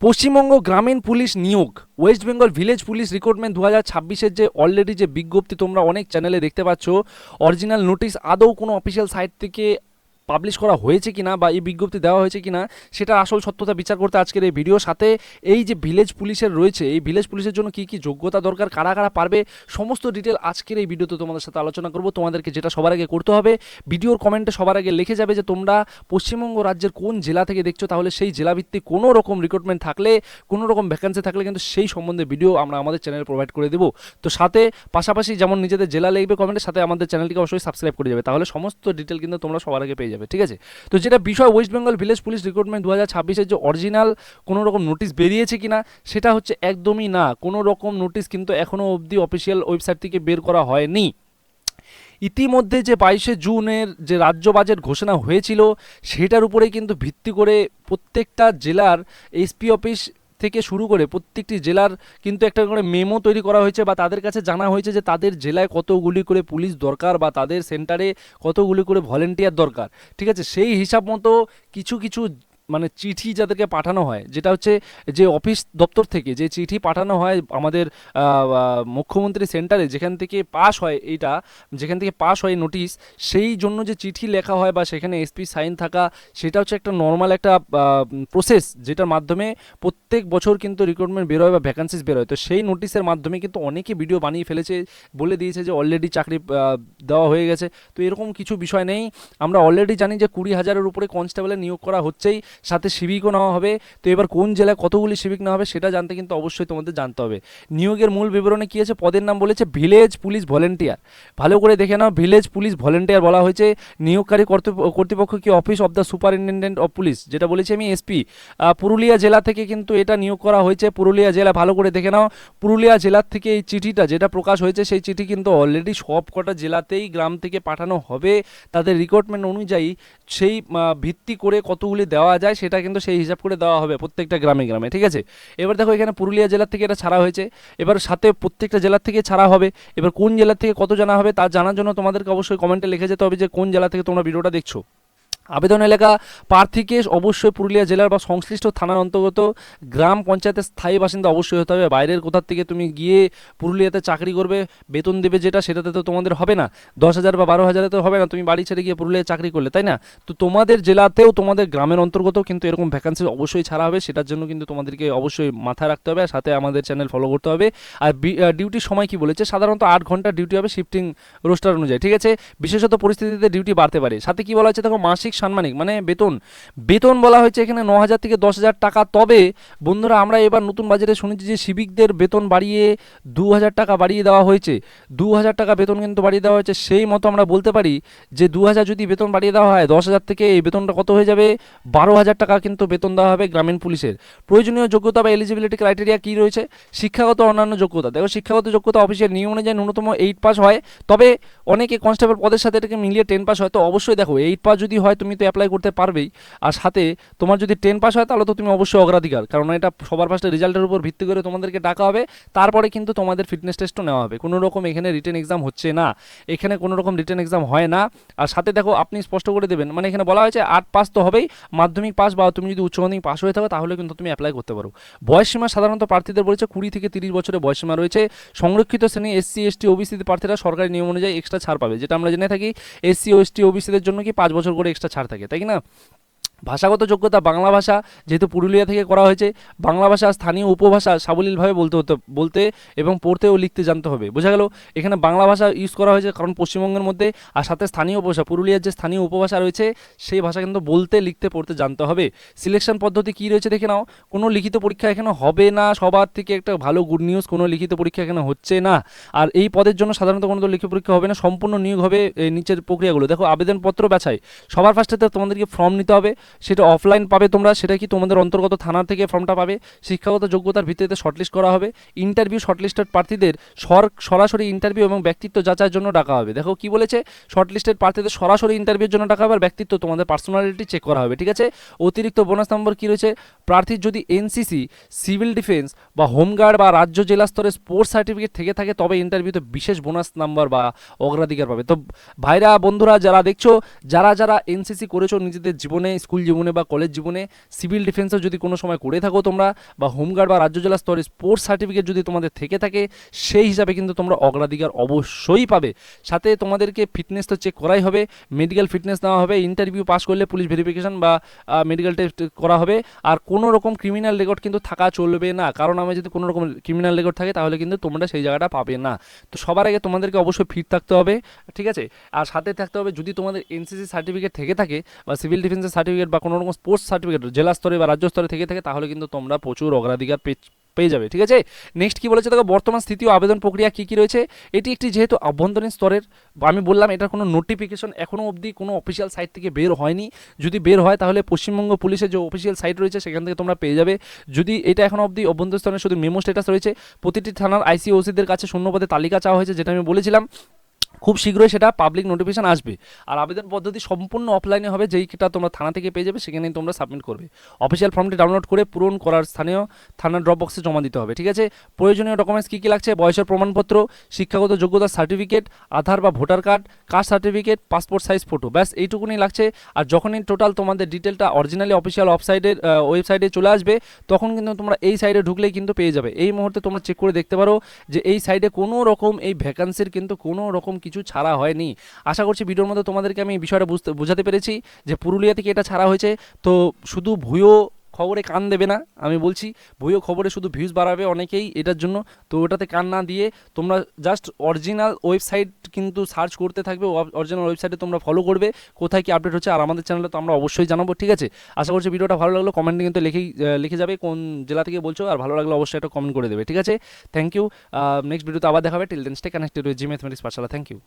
পশ্চিমবঙ্গ গ্রামীণ পুলিশ নিয়োগ, West Bengal village police recruitment 2026-এর যে অলরেডি যে বিজ্ঞপ্তি তোমরা অনেক চ্যানেলে দেখতে পাচ্ছ, অরিজিনাল নোটিশ আদৌ কোনো অফিসিয়াল সাইট থেকে পাবলিশ করা হয়েছে কিনা বা এই বিজ্ঞপ্তি দেওয়া হয়েছে কিনা সেটা আসল সত্যতা বিচার করতে আজকের এই ভিডিও। সাথে এই যে ভিলেজ পুলিশের রয়েছে, এই ভিলেজ পুলিশের জন্য কী কী যোগ্যতা দরকার, কারা কারা পারবে, সমস্ত ডিটেল আজকের এই ভিডিওতে তোমাদের সাথে আলোচনা করব। তোমাদেরকে যেটা সবার আগে করতে হবে, ভিডিওর কমেন্টে সবার আগে লিখে যাবে যে তোমরা পশ্চিমবঙ্গ রাজ্যের কোন জেলা থেকে দেখছো, তাহলে সেই জেলাভিত্তিক কোনো রকম রিক্রুটমেন্ট থাকলে, কোনো রকম ভ্যাকেন্সি থাকলে কিন্তু সেই সম্বন্ধে ভিডিও আমরা আমাদের চ্যানেলে প্রোভাইড করে দেবো। তো সাথে পাশাপাশি যেমন নিজেদের জেলা লিখবে কমেন্টের সাথে আমাদের চ্যানেলটিকে অবশ্যই সাবস্ক্রাইব করে যাবে, তাহলে সমস্ত ডিটেল কিন্তু তোমরা সবার আগে পেয়ে যাবে, ঠিক আছে? তো যেটা বিষয়, West Bengal village police recruitment 2026-এর যে অরিজিনাল কোনো রকম নোটিশ বেরিয়েছে কিনা সেটা হচ্ছে একদমই না, কোনো রকম নোটিশ কিন্তু এখনও অবধি অফিসিয়াল ওয়েবসাইট থেকে বের করা হয়নি। ইতিমধ্যে যে 22শে জুনের যে রাজ্য বাজেট ঘোষণা হয়েছিল সেটার উপরেই কিন্তু ভিত্তি করে প্রত্যেকটা জেলার এসপি অফিস থেকে শুরু করে প্রত্যেকটি জেলার কিন্তু একটা করে মেমো তৈরি করা হয়েছে, বা তাদের কাছে জানা হয়েছে যে তাদের জেলায় কতগুলি করে পুলিশ দরকার বা তাদের সেন্টারে কতগুলি করে ভলেন্টিয়ার দরকার, ঠিক আছে? সেই হিসাব মতো কিছু কিছু মানে চিঠি যাদেরকে পাঠানো হয়, যেটা হচ্ছে যে অফিস দপ্তর থেকে যে চিঠি পাঠানো হয় আমাদের মুখ্যমন্ত্রী সেন্টারে, যেখান থেকে পাস হয় এইটা, যেখান থেকে পাস হয় নোটিশ, সেই জন্য যে চিঠি লেখা হয় বা সেখানে এসপি সাইন থাকা, সেটা হচ্ছে একটা নর্মাল একটা প্রসেস, যেটার মাধ্যমে প্রত্যেক বছর কিন্তু রিক্রুটমেন্ট বেরোয় বা ভ্যাকান্সিস বেরোয়। তো সেই নোটিশের মাধ্যমে কিন্তু অনেকে ভিডিও বানিয়ে ফেলেছে, বলে দিয়েছে যে অলরেডি চাকরি দেওয়া হয়ে গেছে। তো এরকম কিছু বিষয় নেই, আমরা অলরেডি জানি যে 20,000-এর উপরে কনস্টেবলের নিয়োগ করা হচ্ছেই, সাথে সিভিকও নেওয়া হবে। তো এবার কোন জেলায় কতগুলি সিভিক নেওয়া হবে সেটা জানতে কিন্তু অবশ্যই তোমাদের জানতে হবে। নিয়োগের মূল বিবরণে কী আছে, পদের নাম বলেছে ভিলেজ পুলিশ ভলেন্টিয়ার, ভালো করে দেখে নাও, ভিলেজ পুলিশ ভলেন্টিয়ার বলা হয়েছে। নিয়োগকারী কর্তৃপক্ষ কি office of the superintendent of police, যেটা বলেছি আমি এসপি। পুরুলিয়া জেলা থেকে কিন্তু এটা নিয়োগ করা হয়েছে, পুরুলিয়া জেলা, ভালো করে দেখে নাও। পুরুলিয়া জেলার থেকে এই চিঠিটা যেটা প্রকাশ হয়েছে, সেই চিঠি কিন্তু অলরেডি সব কটা জেলাতেই গ্রাম থেকে পাঠানো হবে, তাদের রিক্রুটমেন্ট অনুযায়ী সেই ভিত্তি করে কতগুলি দেওয়া যায় সেটা কিন্তু সেই হিসাব করে দেওয়া হবে প্রত্যেকটা গ্রামে গ্রামে, ঠিক আছে? এবার দেখো এখানে পুরুলিয়া জেলার থেকে এটা ছাড়া হয়েছে, এবার সাথে প্রত্যেকটা জেলার থেকে ছাড়া হবে। এবার কোন জেলার থেকে কত জানা হবে তা জানার জন্য তোমাদেরকে অবশ্যই কমেন্টে লিখে যেতে হবে যে কোন জেলা থেকে তোমরা ভিডিওটা দেখছো। আবেদন এলাকা, প্রার্থীকে অবশ্যই পুরুলিয়া জেলার বা সংশ্লিষ্ট থানার অন্তর্গত গ্রাম পঞ্চায়েতের স্থায়ী বাসিন্দা অবশ্যই হতে হবে। বাইরের কোথার থেকে তুমি গিয়ে পুরুলিয়াতে চাকরি করবে, বেতন দেবে যেটা, সেটাতে তো তোমাদের হবে না, 10,000 বা 12,000-এ তো হবে না তুমি বাড়ি ছেড়ে গিয়ে পুরুলিয়ায় চাকরি করলে, তাই না? তো তোমাদের জেলাতেও তোমাদের গ্রামের অন্তর্গত কিন্তু এরকম ভ্যাকান্সি অবশ্যই ছাড়া হবে, সেটার জন্য কিন্তু তোমাদেরকে অবশ্যই মাথায় রাখতে হবে, আর সাথে আমাদের চ্যানেল ফলো করতে হবে। আর ডিউটির সময় কি বলেছে, সাধারণত 8 ঘন্টা ডিউটি হবে শিফটিং রোস্টার অনুযায়ী, ঠিক আছে? বিশেষত পরিস্থিতিতে ডিউটি বাড়তে পারে। সাথে কি বলা হচ্ছে দেখো, মাসিক সাম্মানিক মানে বেতন বলা হয়েছে এখানে 9,000 থেকে 10,000 টাকা। তবে বন্ধুরা, আমরা এবার নতুন বাজেটে শুনেছি যে সিভিকদের বেতন বাড়িয়ে 2,000 টাকা বাড়িয়ে দেওয়া হয়েছে, 2,000 টাকা বেতন কিন্তু বাড়িয়ে দেওয়া হয়েছে। সেই মতো আমরা বলতে পারি যে 2,000 যদি বেতন বাড়িয়ে দেওয়া হয়, 10,000 থেকে এই বেতনটা কত হয়ে যাবে, 12,000 টাকা কিন্তু বেতন দেওয়া হবে গ্রামীণ পুলিশের। প্রয়োজনীয় যোগ্যতা বা এলিজিবিলিটি ক্রাইটেরিয়া কী রয়েছে, শিক্ষাগত অন্যান্য যোগ্যতা, দেখো শিক্ষাগত যোগ্যতা অফিসের নিয়ম অনুযায়ী ন্যূনতম 8 পাস হয়, তবে অনেকে কনস্টেবল পদের সাথে এটাকে মিলিয়ে 10 পাস হয়। তো অবশ্যই দেখো 8 পাস যদি হয় তুমি তো অ্যাপ্লাই করতে পারবেই, আর সাথে তোমার যদি 10 পাস হয় তাহলে তো তুমি অবশ্যই অগ্রাধিকার, কারণ এটা সবার ফার্স্টে রেজাল্টের উপর ভিত্তি করে তোমাদেরকে ডাকা হবে, তারপরে কিন্তু তোমাদের ফিটনেস টেস্টও নেওয়া হবে। কোনো রকম এখানে রিটেন এক্সাম হচ্ছে না, এখানে কোনো রকম রিটেন এক্সাম হয় না। আর সাথে দেখো আপনি স্পষ্ট করে দেবেন, মানে এখানে বলা হয়েছে 8 পাস তো হবেই, মাধ্যমিক পাস বা তুমি যদি উচ্চ মাধ্যমিক পাস হয়ে থাকো তাহলে কিন্তু তুমি অ্যাপ্লাই করতে পারো। বয়সসীমা সাধারণত প্রার্থীদের বলেছে 20 থেকে 30 বছরের বয়সসীমা রয়েছে। সংরক্ষিত শ্রেণী এসসি এসটি ওবিসি প্রার্থীরা সরকারি নিয়ম অনুযায়ী এক্সট্রা ছাড় পাবে, যেটা আমরা জেনে থাকি এসসি ও এসটি ওবিসিদের জন্য কি 5 বছর করে এক্সট্রা ছাড় থাকে, তাই না? ভাষাগত যোগ্যতা, বাংলা ভাষা, যেহেতু পুরুলিয়া থেকে করা হয়েছে, বাংলা ভাষা স্থানীয় উপভাষা সাবলীলভাবে বলতে এবং পড়তে ও লিখতে জানতে হবে, বোঝা গেল? এখানে বাংলা ভাষা ইউজ করা হয়েছে কারণ পশ্চিমবঙ্গের মধ্যে, আর সাথে স্থানীয় উপভাষা, পুরুলিয়ার যে স্থানীয় উপভাষা রয়েছে সেই ভাষা কিন্তু বলতে লিখতে পড়তে জানতে হবে। সিলেকশন পদ্ধতি কী রয়েছে দেখে নাও, কোনো লিখিত পরীক্ষা এখানে হবে না, সবার থেকে একটা ভালো গুড নিউজ, কোনো লিখিত পরীক্ষা এখানে হচ্ছে না। আর এই পদের জন্য সাধারণত কোনো লিখিত পরীক্ষা হবে না, সম্পূর্ণ নিয়োগ হবে এই নিচের প্রক্রিয়াগুলো। দেখো আবেদনপত্র বাছাই, সবার ফার্স্টে তোমাদেরকে ফর্ম নিতে হবে, সেটা অফলাইন পাবে তোমরা, সেটা কি তোমাদের অন্তর্গত থানা থেকে ফর্মটা পাবে। শিক্ষাগত যোগ্যতার ভিত্তিতে শর্টলিস্ট করা হবে। ইন্টারভিউ, শর্টলিস্টেড প্রার্থীদের সরাসরি ইন্টারভিউ এবং ব্যক্তিত্ব যাচাইয়ের জন্য ডাকা হবে। দেখো কি বলেছে, শর্টলিস্টেড প্রার্থীদের সরাসরি ইন্টারভিউর জন্য ডাকা হবে, আর ব্যক্তিত্ব তোমাদের পার্সোনালিটি চেক করা হবে, ঠিক আছে? অতিরিক্ত বোনাস নম্বর কী রয়েছে, প্রার্থীর যদি এনসিসি, সিভিল ডিফেন্স বা হোমগার্ড বা রাজ্য জেলা স্তরে স্পোর্টস সার্টিফিকেট থেকে থাকে তবে ইন্টারভিউতে বিশেষ বোনাস নাম্বার বা অগ্রাধিকার পাবে। তো ভাইরা বন্ধুরা যারা দেখছো, যারা এনসিসি করেছো নিজেদের জীবনে, স্কুল স্কুল জীবনে বা কলেজ জীবনে সিভিল ডিফেন্সও যদি কোনো সময় করে থাকো তোমরা, বা হোমগার্ড বা রাজ্য জেলা স্তরে স্পোর্টস সার্টিফিকেট যদি তোমাদের থেকে থাকে, সেই হিসাবে কিন্তু তোমরা অগ্রাধিকার অবশ্যই পাবে। সাথে তোমাদেরকে ফিটনেস তো চেক করাই হবে, মেডিকেল ফিটনেস নেওয়া হবে, ইন্টারভিউ পাস করলে পুলিশ ভেরিফিকেশন বা মেডিকেল টেস্ট করা হবে। আর কোনো রকম ক্রিমিনাল রেকর্ড কিন্তু থাকা চলবে না, কারণ আমি যদি কোনো রকম ক্রিমিনাল রেকর্ড থাকে তাহলে কিন্তু তোমরা সেই জায়গাটা পাবে না। তো সবার আগে তোমাদেরকে অবশ্যই ফিট থাকতে হবে, ঠিক আছে। আর সাথে থাকতে হবে, যদি তোমাদের এনসিসি সার্টিফিকেট থেকে থাকে বা সিভিল ডিফেন্সের সার্টিফিকেট বা কোনো রকম স্পোর্টস সার্টিফিকেট জেলা স্তরে বা রাজ্য স্তরে থেকে থাকে, তাহলে কিন্তু তোমরা প্রচুর অগ্রাধিকার পেয়ে যাবে, ঠিক আছে। নেক্সট কি বলেছে দেখো, বর্তমান স্থিতি ও আবেদন প্রক্রিয়া কী কী রয়েছে। এটি একটি যেহেতু আভ্যন্তরীণ স্তরের, আমি বললাম এটার কোনো নোটিফিকেশন এখনও অবধি কোনো অফিসিয়াল সাইট থেকে বের হয়নি। যদি বের হয় তাহলে পশ্চিমবঙ্গ পুলিশের যে অফিসিয়াল সাইট রয়েছে সেখান থেকে তোমরা পেয়ে যাবে। যদি এটা এখনও অবধি অভ্যন্তরীণ স্তরে শুধু মেমো স্ট্যাটাস রয়েছে। প্রতিটি থানার আইসিওসিদের কাছে শূন্যপদের তালিকা চাওয়া হয়েছে, যেটা আমি বলেছিলাম। খুব শীঘ্রই সেটা পাবলিক নোটিফিকেশন আসবে। আর আবেদন পদ্ধতি সম্পূর্ণ অফলাইনে হবে, যেইটা তোমরা থানা থেকে পেয়ে যাবে, সেখানেই তোমরা সাবমিট করবে। অফিসিয়াল ফর্মটি ডাউনলোড করে পূরণ করার স্থানীয় থানার ড্রপ বক্সে জমা দিতে হবে, ঠিক আছে। প্রয়োজনীয় ডকুমেন্টস কী কী লাগছে, বয়সের প্রমাণপত্র, শিক্ষাগত যোগ্যতার সার্টিফিকেট, আধার বা voter card, caste certificate, passport size photo, ব্যাস এইটুকুনি লাগছে। আর যখনই টোটাল তোমাদের ডিটেলটা অরিজিনালি অফিসিয়াল ওয়েবসাইটে চলে আসবে, তখন কিন্তু তোমরা এই সাইডে ঢুকলেই কিন্তু পেয়ে যাবে। এই মুহূর্তে তোমরা চেক করে দেখতে পারো যে এই সাইডে কোনো রকম এই ভ্যাকান্সির কিন্তু কোনো রকম কিছু ছাড়া হয়নি। আশা করছি ভিডিওর মধ্যে তোমাদেরকে আমি এই বিষয়টা বোঝাতে পেরেছি যে পুরুলিয়া থেকে এটা ছাড়া হয়েছে। তো শুধু ভুয়ো খবরে কান দেবে না, আমি বলছি ভুয়ো খবরে শুধু ভিউজ বাড়াবে অনেকেই এটার জন্য। তো ওটাতে কান না দিয়ে তোমরা জাস্ট অরিজিনাল ওয়েবসাইট কিন্তু সার্চ করতে থাকবে, অরিজিনাল ওয়েবসাইটে তোমরা ফলো করবে কোথায় কি আপডেট হচ্ছে। আর আমাদের চ্যানেলে তো আমরা অবশ্যই জানাবো, ঠিক আছে। আশা করছি ভিডিওটা ভালো লাগলো, কমেন্টে কিন্তু লিখে যাবে কোন জেলা থেকে বলছো, আর ভালো লাগলে অবশ্যই একটা কমেন্ট করে দেবে, ঠিক আছে। Thank you. নেক্সট ভিডিওতে আবার দেখাবে। Till then stay connected with G mathematics Pathshala. Thank you.